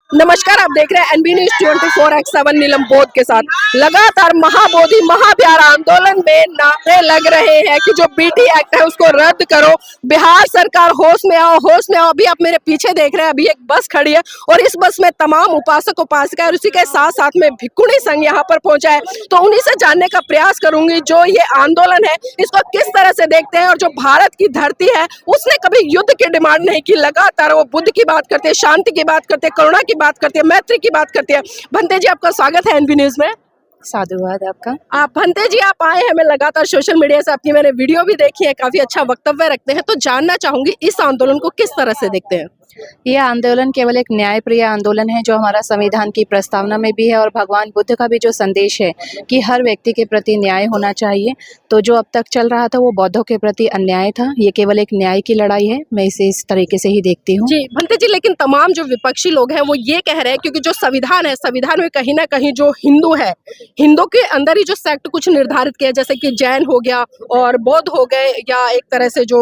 नमस्कार, आप देख रहे हैं एनबी न्यूज 24x7 नीलम बोध के साथ। लगातार महाबोधि महाप्यार आंदोलन में नारे लग रहे हैं कि जो बीटी एक्ट है उसको रद्द करो। बिहार सरकार होश में आओ, होश में आओ। अभी आप मेरे पीछे देख रहे हैं, अभी एक बस खड़ी है और इस बस में तमाम उपासक उपासिका और उसी के साथ साथ में भिक्खुनी संघ यहाँ पर पहुंचा है। तो उन्हीं से जानने का प्रयास करूंगी जो ये आंदोलन है इसको किस तरह से देखते हैं और जो भारत की धरती है उसने कभी युद्ध की डिमांड नहीं की। लगातार वो बुद्ध की बात करते हैं, शांति की बात करते हैं, करुणा की बात करते हैं, मैत्री की बात करते हैं। भंते जी, आपका स्वागत है एनबी न्यूज में। साधुवाद आपका। आप भंते जी, आप आए हैं, मैं लगातार सोशल मीडिया से आपकी मैंने वीडियो भी देखी है, काफी अच्छा वक्तव्य रखते हैं। तो जानना चाहूंगी इस आंदोलन को किस तरह से देखते हैं। यह आंदोलन केवल एक न्यायप्रिय आंदोलन है जो हमारा संविधान की प्रस्तावना में भी है और भगवान बुद्ध का भी जो संदेश है कि हर व्यक्ति के प्रति न्याय होना चाहिए। तो जो अब तक चल रहा था वो बौद्धों के प्रति अन्याय था, ये केवल एक न्याय की लड़ाई है। मैं इसे इस तरीके से ही देखती हूँ। जी भंते जी, लेकिन तमाम जो विपक्षी लोग हैं वो ये कह रहे हैं क्योंकि जो संविधान है, संविधान में कहीं ना कहीं जो हिंदू है, हिंदू के अंदर ही जो सेक्ट कुछ निर्धारित किया, जैसे कि जैन हो गया और बौद्ध हो गए या एक तरह से जो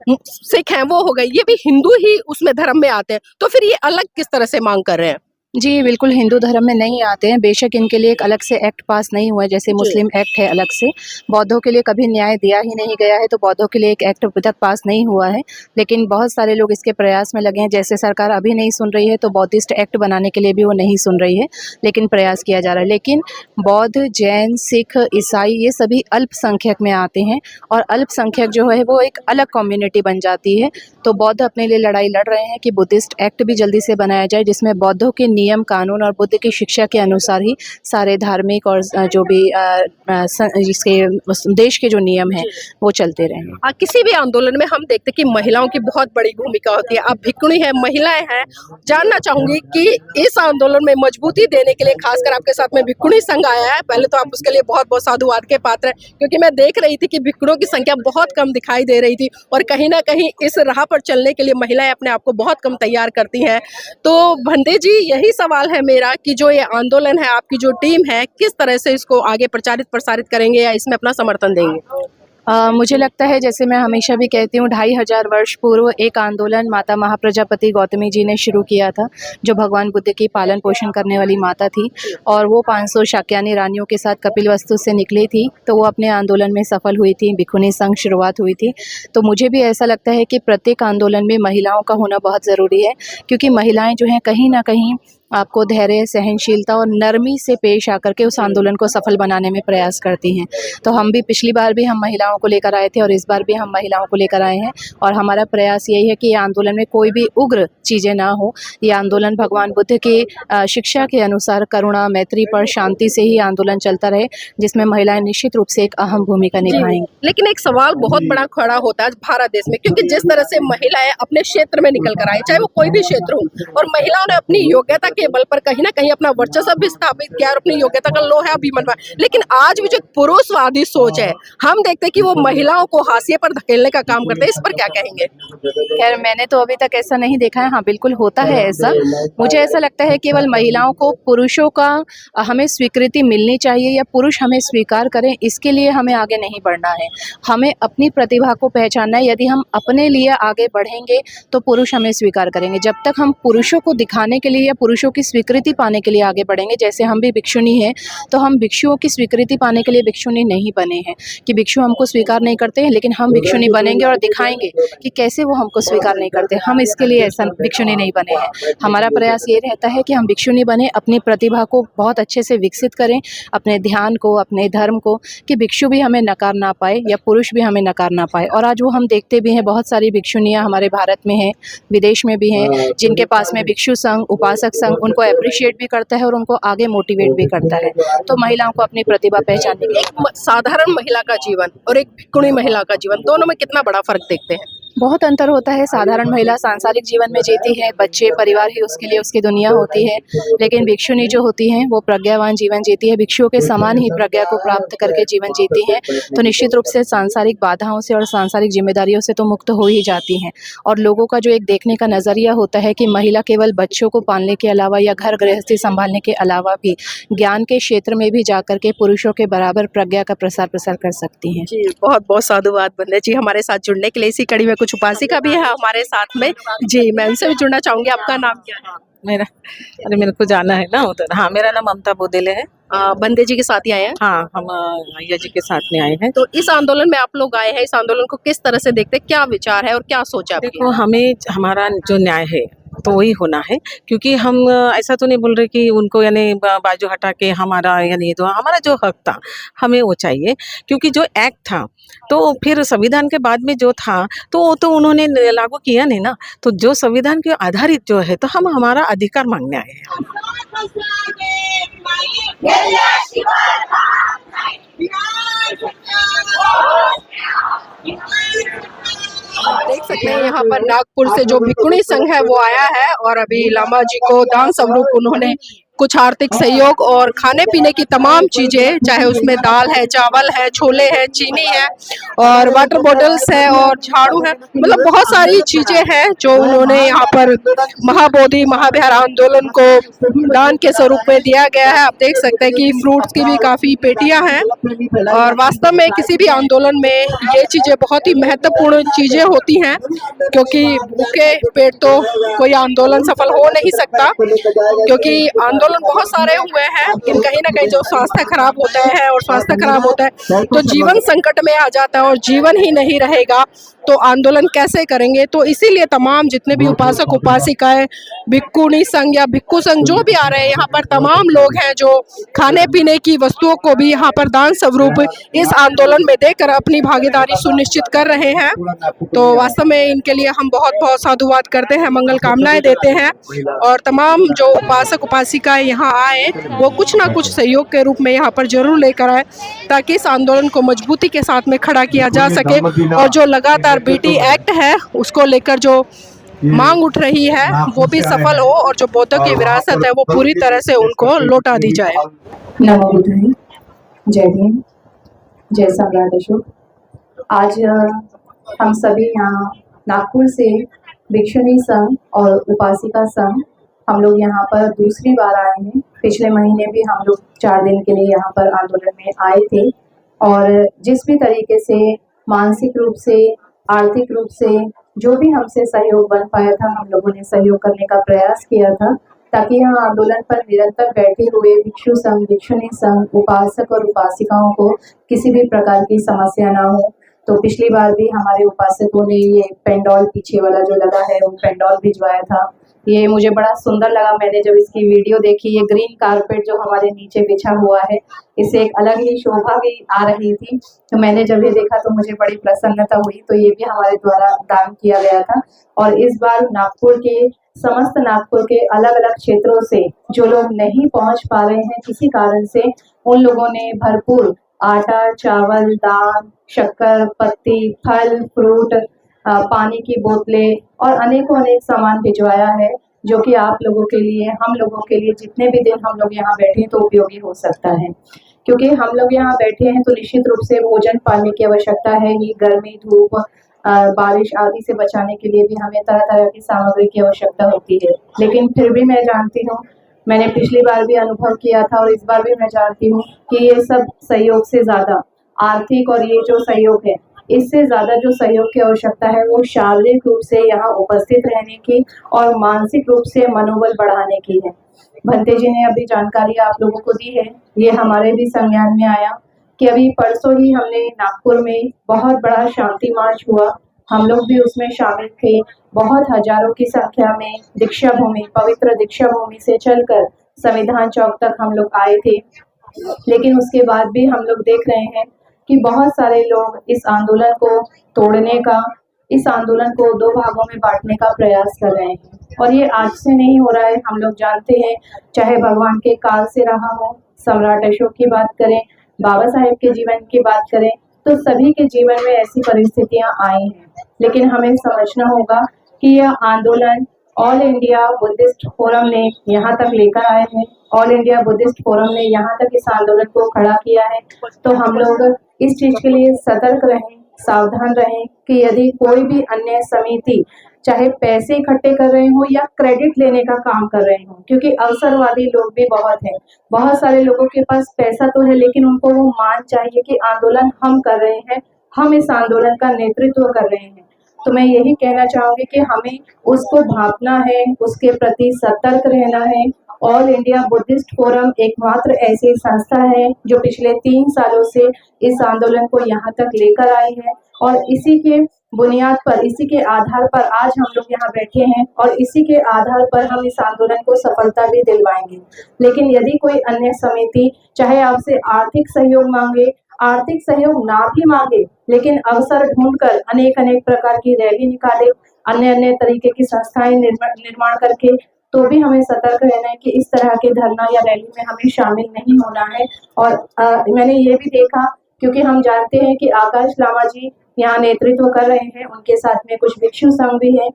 सिख हैं वो हो गए, ये भी हिंदू ही उसमें धर्म में आते हैं। तो फिर ये अलग किस तरह से मांग कर रहे हैं। जी बिल्कुल, हिंदू धर्म में नहीं आते हैं। बेशक इनके लिए एक अलग से एक्ट पास नहीं हुआ है, जैसे मुस्लिम एक्ट है अलग से। बौद्धों के लिए कभी न्याय दिया ही नहीं गया है, तो बौद्धों के लिए एक एक्ट अभी तक पास नहीं हुआ है। लेकिन बहुत सारे लोग इसके प्रयास में लगे हैं। जैसे सरकार अभी नहीं सुन रही है तो बौद्धिस्ट एक्ट बनाने के लिए भी वो नहीं सुन रही है, लेकिन प्रयास किया जा रहा है। लेकिन बौद्ध, जैन, सिख, ईसाई ये सभी अल्पसंख्यक में आते हैं और अल्पसंख्यक जो है वो एक अलग कम्युनिटी बन जाती है। तो बौद्ध अपने लिए लड़ाई लड़ रहे हैं कि बुद्धिस्ट एक्ट भी जल्दी से बनाया जाए, जिसमें बौद्धों के नियम कानून और बुद्ध की शिक्षा के अनुसार ही सारे धार्मिक और जो भी इसके देश के जो नियम हैं वो चलते रहें। किसी भी आंदोलन में हम देखते हैं कि महिलाओं की बहुत बड़ी भूमिका होती है। आप भिक्खुनी हैं, महिलाएं हैं, जानना चाहूंगी कि इस आंदोलन में मजबूती देने के लिए खासकर आपके साथ में भिक्खुनी संघ आया है। पहले तो आप उसके लिए बहुत बहुत साधुवाद के पात्र हैं, क्योंकि मैं देख रही थी कि भिक्खुओं की संख्या बहुत कम दिखाई दे रही थी और कहीं ना कहीं इस राह पर चलने के लिए महिलाएं अपने आप को बहुत कम तैयार करती हैं। तो भंते जी, यही सवाल है मेरा कि जो ये आंदोलन है, आपकी जो टीम है, किस तरह से इसको आगे प्रचारित प्रसारित करेंगे या इसमें अपना समर्थन देंगे। मुझे लगता है, जैसे मैं हमेशा भी कहती हूँ, 2500 वर्ष पूर्व एक आंदोलन माता महाप्रजापति गौतमी जी ने शुरू किया था, जो भगवान बुद्ध की पालन पोषण करने वाली माता थी। और वो 500 शाक्यानी रानियों के साथ कपिलवस्तु से निकली थी, तो वो अपने आंदोलन में सफल हुई थी। भिक्खुनी संघ शुरुआत हुई थी। तो मुझे भी ऐसा लगता है कि प्रत्येक आंदोलन में महिलाओं का होना बहुत ज़रूरी है, क्योंकि महिलाएँ जो हैं कहीं ना कहीं आपको धैर्य, सहनशीलता और नरमी से पेश आकर के उस आंदोलन को सफल बनाने में प्रयास करती हैं। तो हम भी पिछली बार भी हम महिलाओं को लेकर आए थे और इस बार भी हम महिलाओं को लेकर आए हैं। और हमारा प्रयास यही है कि ये आंदोलन में कोई भी उग्र चीज़ें ना हो। ये आंदोलन भगवान बुद्ध की शिक्षा के अनुसार करुणा, मैत्री पर शांति से ही आंदोलन चलता रहे, जिसमें महिलाएं निश्चित रूप से एक अहम भूमिका निभाएंगी। लेकिन एक सवाल बहुत बड़ा खड़ा होता है भारत देश में, क्योंकि जिस तरह से महिलाएं अपने क्षेत्र में निकल कर आई, चाहे वो कोई भी क्षेत्र हो, और महिलाओं ने अपनी योग्यता के बल पर कहीं ना कहीं अपना वर्चस्व भी स्थापित किया और अपनी योग्यता का लोहा भी मनवा। लेकिन आज भी जो पुरुषवादी सोच है, हम देखते हैं कि वो महिलाओं को हाशिए पर धकेलने का काम करते हैं। इस पर क्या कहेंगे। खैर, मैंने तो अभी तक ऐसा नहीं देखा है। हाँ, बिल्कुल होता है ऐसा। मुझे ऐसा लगता है केवल महिलाओं को पुरुषों का हमें स्वीकृति मिलनी चाहिए या पुरुष हमें स्वीकार करें, इसके लिए हमें आगे नहीं बढ़ना है। हमें अपनी प्रतिभा को पहचानना है। यदि हम अपने लिए आगे बढ़ेंगे तो पुरुष हमें स्वीकार करेंगे। जब तक हम पुरुषों को दिखाने के लिए या पुरुषों की स्वीकृति पाने के लिए आगे बढ़ेंगे, जैसे हम भी भिक्षुनी हैं, तो हम भिक्षुओं की स्वीकृति पाने के लिए भिक्षुनी नहीं बने हैं कि भिक्षु हमको स्वीकार नहीं करते हैं, लेकिन हम भिक्षुनी बनेंगे और दिखाएंगे कि कैसे वो हमको स्वीकार नहीं करते। हम इसके लिए ऐसा भिक्षुनी नहीं बने हैं। हमारा प्रयास ये रहता है कि हम भिक्षुनी बने, अपनी प्रतिभा को बहुत अच्छे से विकसित करें, अपने ध्यान को, अपने धर्म को, कि भिक्षु भी हमें नकार ना पाए या पुरुष भी हमें नकार ना पाए। और आज वो हम देखते भी हैं, बहुत सारी भिक्षुनियाँ हमारे भारत में हैं, विदेश में भी हैं, जिनके पास में भिक्षु संघ, उपासक संघ उनको अप्रिशिएट भी करता है और उनको आगे मोटिवेट भी करता है। तो महिलाओं को अपनी प्रतिभा पहचानने के लिए साधारण महिला का जीवन और एक भिक्खुनी महिला का जीवन, दोनों में कितना बड़ा फर्क देखते हैं। बहुत अंतर होता है। साधारण महिला सांसारिक जीवन में जीती है, बच्चे, परिवार ही उसके लिए उसकी दुनिया होती है। लेकिन भिक्षुनी जो होती हैं वो प्रज्ञावान जीवन जीती है, भिक्षुओं के समान ही प्रज्ञा को प्राप्त करके जीवन जीती है। तो निश्चित रूप से सांसारिक बाधाओं से और सांसारिक जिम्मेदारियों से तो मुक्त हो ही जाती हैं। और लोगों का जो एक देखने का नज़रिया होता है कि महिला केवल बच्चों को पालने के अलावा या घर गृहस्थी संभालने के अलावा भी ज्ञान के क्षेत्र में भी जाकर के पुरुषों के बराबर प्रज्ञा का प्रसार कर सकती हैं। जी, बहुत बहुत साधुवाद भंते जी, हमारे साथ जुड़ने के लिए। इसी कड़ी में कुछ उपासिका भी है हमारे साथ में। जी, मैं उनसे भी जुड़ना चाहूंगी। आपका नाम क्या है। मेरा अरे मेरे को जाना है ना उधर। हाँ, मेरा नाम ममता बोदेले है। बंदे जी के साथ ही आए हैं। हाँ, हम भैया जी के साथ में आए हैं। तो इस आंदोलन में आप लोग आए हैं, इस आंदोलन को किस तरह से देखते हैं, क्या विचार है और क्या सोचा आपकी? देखो, हमें हमारा जो न्याय है तो वही होना है, क्योंकि हम ऐसा तो नहीं बोल रहे कि उनको यानी बाजू हटा के हमारा यानी तो हमारा जो हक था हमें वो चाहिए, क्योंकि जो एक्ट था तो फिर संविधान के बाद में जो था तो वो तो उन्होंने लागू किया नहीं ना। तो जो संविधान के आधारित जो है तो हम हमारा अधिकार मांगने आए हैं। देख सकते हैं यहाँ पर नागपुर से जो भिकुणी संघ है वो आया है और अभी लामा जी को दान स्वरूप उन्होंने कुछ आर्थिक सहयोग और खाने पीने की तमाम चीजें, चाहे उसमें दाल है, चावल है, छोले है, चीनी है और वाटर बॉटल्स है और झाड़ू है, मतलब बहुत सारी चीजें हैं जो उन्होंने यहाँ पर महाबोधि महाविहार आंदोलन को दान के स्वरूप में दिया गया है। आप देख सकते हैं कि फ्रूट्स की भी काफी पेटियां हैं और वास्तव में किसी भी आंदोलन में ये चीजें बहुत ही महत्वपूर्ण चीजें होती हैं, क्योंकि भूखे पेट तो कोई आंदोलन सफल हो नहीं सकता, क्योंकि आंदोलन बहुत सारे हुए हैं लेकिन कहीं ना कहीं जो स्वास्थ्य खराब होता है और स्वास्थ्य खराब होता है तो जीवन संकट में आ जाता है और जीवन ही नहीं रहेगा तो आंदोलन कैसे करेंगे। तो इसीलिए तमाम जितने भी उपासक उपासिकाएं, भिक्खुनी संघ या भिक्खु संघ जो भी आ रहे हैं यहाँ पर, तमाम लोग हैं जो खाने पीने की वस्तुओं को भी यहाँ पर दान स्वरूप इस आंदोलन में देकर अपनी भागीदारी सुनिश्चित कर रहे हैं। तो वास्तव में इनके लिए हम बहुत बहुत साधुवाद करते हैं, मंगल कामनाएं देते हैं और तमाम जो उपासक उपासिकाएं यहाँ आए वो कुछ ना कुछ सहयोग के रूप में यहाँ पर जरूर लेकर आए, ताकि इस आंदोलन को मजबूती के साथ में खड़ा किया जा सके और जो लगातार बीटी एक्ट है उसको लेकर जो मांग उठ रही है वो भी सफल हो और जो बौद्धों की विरासत है वो पूरी तरह से उनको लौटा दी जाए। नमो बुद्धाय, जय भीम, जय सम्राट अशोक। आज हम सभी यहाँ नागपुर से भिक्षुणी संघ और उपासिका संघ हम लोग यहाँ पर दूसरी बार आए हैं। पिछले महीने भी हम लोग 4 दिन के लिए यहाँ पर आंदोलन में आए थे और जिस भी तरीके से मानसिक रूप से, आर्थिक रूप से जो भी हमसे सहयोग बन पाया था हम लोगों ने सहयोग करने का प्रयास किया था, ताकि यहाँ आंदोलन पर निरंतर बैठे हुए भिक्षु संघ, भिक्षुणी संघ, उपासक और उपासिकाओं को किसी भी प्रकार की समस्या ना हो। तो पिछली बार भी हमारे उपासकों ने ये पेंडॉल पीछे वाला जो लगा है वो पेंडॉल भिजवाया था। ये मुझे बड़ा सुंदर लगा, मैंने जब इसकी वीडियो देखी। ये ग्रीन कारपेट जो हमारे नीचे बिछा हुआ है इससे एक अलग ही शोभा भी आ रही थी, तो मैंने जब ये देखा तो मुझे बड़ी प्रसन्नता हुई। तो ये भी हमारे द्वारा दान किया गया था और इस बार नागपुर के समस्त नागपुर के अलग अलग क्षेत्रों से जो लोग नहीं पहुंच पा रहे हैं किसी कारण से, उन लोगों ने भरपूर आटा, चावल, दाल, शक्कर, पत्ती, फल, फ्रूट, पानी की बोतलें और अनेकों अनेक सामान भिजवाया है, जो कि आप लोगों के लिए, हम लोगों के लिए जितने भी दिन हम लोग यहाँ बैठे तो उपयोगी हो सकता है। क्योंकि हम लोग यहाँ बैठे हैं तो निश्चित रूप से भोजन पानी की आवश्यकता है। ये गर्मी, धूप, बारिश आदि से बचाने के लिए भी हमें तरह तरह की सामग्री की आवश्यकता होती है। लेकिन फिर भी मैं जानती हूँ, मैंने पिछली बार भी अनुभव किया था और इस बार भी मैं जानती हूँ कि ये सब सहयोग से ज्यादा आर्थिक और ये जो सहयोग है इससे ज्यादा जो सहयोग की आवश्यकता है वो शारीरिक रूप से यहाँ उपस्थित रहने की और मानसिक रूप से मनोबल बढ़ाने की है। भंते जी ने अभी जानकारी आप लोगों को दी है, ये हमारे भी संज्ञान में आया कि अभी परसों ही हमने नागपुर में बहुत बड़ा शांति मार्च हुआ, हम लोग भी उसमें शामिल थे। बहुत हजारों की संख्या में दीक्षा भूमि, पवित्र दीक्षा भूमि से चलकर संविधान चौक तक हम लोग आए थे। लेकिन उसके बाद भी हम लोग देख रहे हैं कि बहुत सारे लोग इस आंदोलन को तोड़ने का, इस आंदोलन को 2 भागों में बांटने का प्रयास कर रहे हैं। और ये आज से नहीं हो रहा है, हम लोग जानते हैं, चाहे भगवान के काल से रहा हो, सम्राट अशोक की बात करें, बाबा साहेब के जीवन की बात करें, तो सभी के जीवन में ऐसी परिस्थितियां आई हैं। लेकिन हमें समझना होगा कि यह आंदोलन ऑल इंडिया बुद्धिस्ट फोरम ने यहाँ तक लेकर आए हैं, ऑल इंडिया बुद्धिस्ट फोरम ने यहाँ तक इस आंदोलन को खड़ा किया है। तो हम लोग इस चीज के लिए सतर्क रहें, सावधान रहें कि यदि कोई भी अन्य समिति चाहे पैसे इकट्ठे कर रहे हो या क्रेडिट लेने का काम कर रहे हो, क्योंकि अवसरवादी लोग भी बहुत हैं, बहुत सारे लोगों के पास पैसा तो है लेकिन उनको वो मान चाहिए कि आंदोलन हम कर रहे हैं, हम इस आंदोलन का नेतृत्व कर रहे हैं। तो मैं यही कहना चाहूँगी कि हमें उसको भांपना है, उसके प्रति सतर्क रहना है। ऑल इंडिया बुद्धिस्ट फोरम एकमात्र ऐसी संस्था है जो पिछले 3 सालों से इस आंदोलन को यहाँ तक लेकर आई है और इसी के बुनियाद पर, इसी के आधार पर आज हम लोग यहाँ बैठे हैं और इसी के आधार पर हम इस आंदोलन को सफलता भी दिलवाएंगे। लेकिन यदि कोई अन्य समिति चाहे आपसे आर्थिक सहयोग मांगे, आर्थिक सहयोग ना भी मांगे, लेकिन अवसर ढूंढकर अनेक अनेक प्रकार की रैली निकाले, अन्य अन्य तरीके की संस्थाएं निर्माण करके, तो भी हमें सतर्क रहना है कि इस तरह के धरना या रैली में हमें शामिल नहीं होना है। और मैंने ये भी देखा, क्योंकि हम जानते हैं कि आकाश लामा जी यहाँ नेतृत्व कर रहे हैं, उनके साथ में कुछ भिक्षु संघ भी है,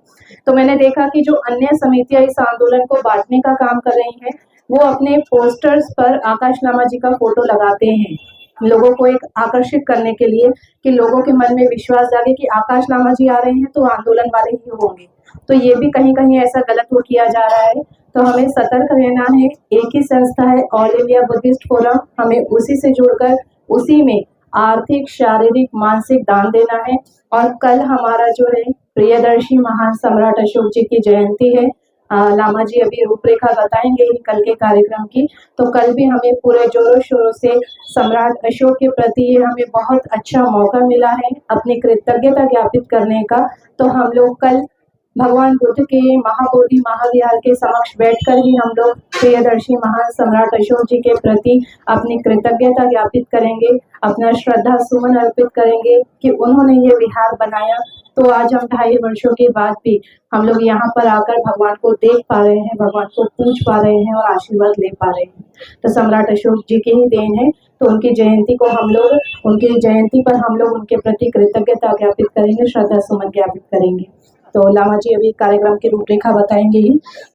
तो मैंने देखा कि जो अन्य समितियां इस आंदोलन को बांटने का काम कर रही हैं, वो अपने पोस्टर्स पर आकाश लामा जी का फोटो लगाते हैं, लोगों को एक आकर्षित करने के लिए कि लोगों के मन में विश्वास जागे कि आकाश लामा जी आ रहे हैं तो आंदोलन वाले ही होंगे। तो ये भी कहीं कहीं ऐसा गलत वो किया जा रहा है, तो हमें सतर्क रहना है। एक ही संस्था है ऑल इंडिया बुद्धिस्ट फोरम, हमें उसी से जुड़कर उसी में आर्थिक, शारीरिक, मानसिक दान देना है। और कल हमारा जो है प्रियदर्शी महान सम्राट अशोक जी की जयंती है। लामा जी अभी रूपरेखा बताएंगे ही कल के कार्यक्रम की, तो कल भी हमें पूरे जोरों शोरों से सम्राट अशोक के प्रति हमें बहुत अच्छा मौका मिला है अपनी कृतज्ञता ज्ञापित करने का। तो हम लोग कल भगवान बुद्ध के महाबोधि महाविहार के समक्ष बैठकर ही हम लोग प्रियदर्शी महान सम्राट अशोक जी के प्रति अपनी कृतज्ञता ज्ञापित करेंगे, अपना श्रद्धा सुमन अर्पित करेंगे कि उन्होंने ये विहार बनाया। तो आज हम 2.5 वर्षों के बाद भी हम लोग यहाँ पर आकर भगवान को देख पा रहे हैं, भगवान को पूज पा रहे हैं और आशीर्वाद ले पा रहे हैं, तो सम्राट अशोक जी की ही देन है। तो उनकी जयंती को हम लोग, उनकी जयंती पर हम लोग उनके प्रति कृतज्ञता ज्ञापित करेंगे, श्रद्धा सुमन ज्ञापित करेंगे। तो लामा जी अभी कार्यक्रम की रूपरेखा बताएंगे ही।